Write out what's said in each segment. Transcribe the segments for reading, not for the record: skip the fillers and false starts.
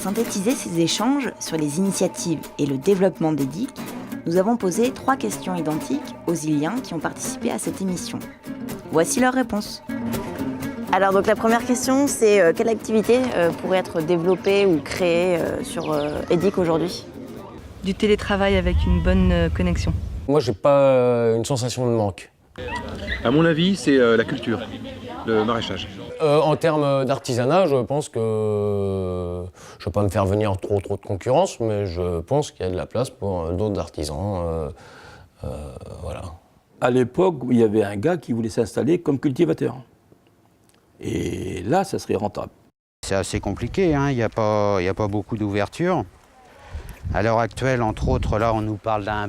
synthétiser ces échanges sur les initiatives et le développement des DIC, nous avons posé 3 questions identiques aux Iliens qui ont participé à cette émission. Voici leurs réponses. Alors donc la première question, c'est quelle activité pourrait être développée ou créée sur EDIC aujourd'hui ? Du télétravail avec une bonne connexion. Moi, j'ai pas une sensation de manque. À mon avis, c'est la culture, le maraîchage. En termes d'artisanat, je pense que je ne vais pas me faire venir trop de concurrence, mais je pense qu'il y a de la place pour d'autres artisans. Voilà. À l'époque, il y avait un gars qui voulait s'installer comme cultivateur. Et là, ça serait rentable. C'est assez compliqué, hein. Il n'y a pas beaucoup d'ouverture. À l'heure actuelle, entre autres, là, on nous parle d'un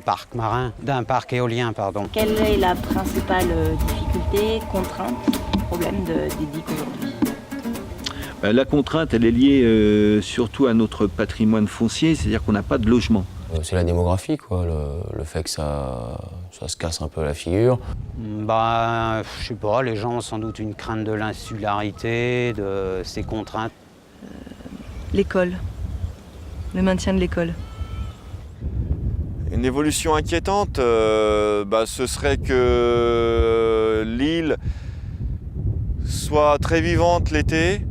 parc éolien, pardon. Quelle est la principale difficulté, contrainte, problème des DIC aujourd'hui ? La contrainte, elle est liée surtout à notre patrimoine foncier, c'est-à-dire qu'on n'a pas de logement. C'est la démographie, quoi, le fait que ça se casse un peu la figure. Bah, je sais pas, les gens ont sans doute une crainte de l'insularité, de ces contraintes. L'école, le maintien de l'école. Une évolution inquiétante, ce serait que l'île soit très vivante l'été,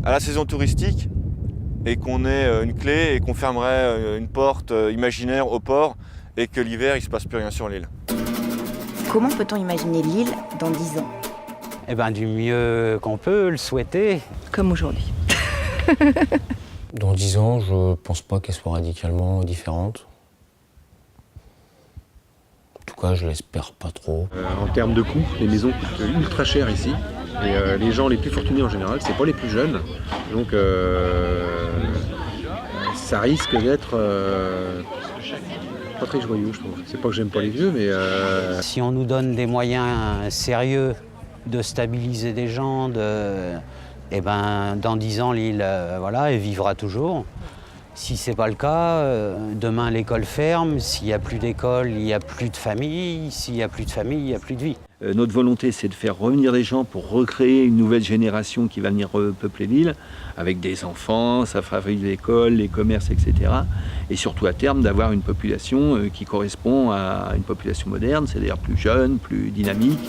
à la saison touristique, et qu'on ait une clé et qu'on fermerait une porte imaginaire au port, et que l'hiver, il ne se passe plus rien sur l'île. Comment peut-on imaginer l'île dans 10 ans ? Eh ben, du mieux qu'on peut, le souhaiter. Comme aujourd'hui. Dans 10 ans, je pense pas qu'elle soit radicalement différente. En tout cas, je l'espère pas trop. En termes de coûts, les maisons coûtent ultra cher ici. Et les gens les plus fortunés en général, c'est pas les plus jeunes. Donc ça risque d'être pas très joyeux, je trouve. C'est pas que j'aime pas les vieux, mais... Si on nous donne des moyens sérieux de stabiliser des gens, eh ben, dans 10 ans, l'île, elle vivra toujours. Si ce n'est pas le cas, demain l'école ferme. S'il n'y a plus d'école, il n'y a plus de famille. S'il n'y a plus de famille, il n'y a plus de vie. Notre volonté, c'est de faire revenir des gens pour recréer une nouvelle génération qui va venir peupler l'île, avec des enfants, ça fera vivre l'école, les commerces, etc. Et surtout à terme, d'avoir une population qui correspond à une population moderne, c'est-à-dire plus jeune, plus dynamique.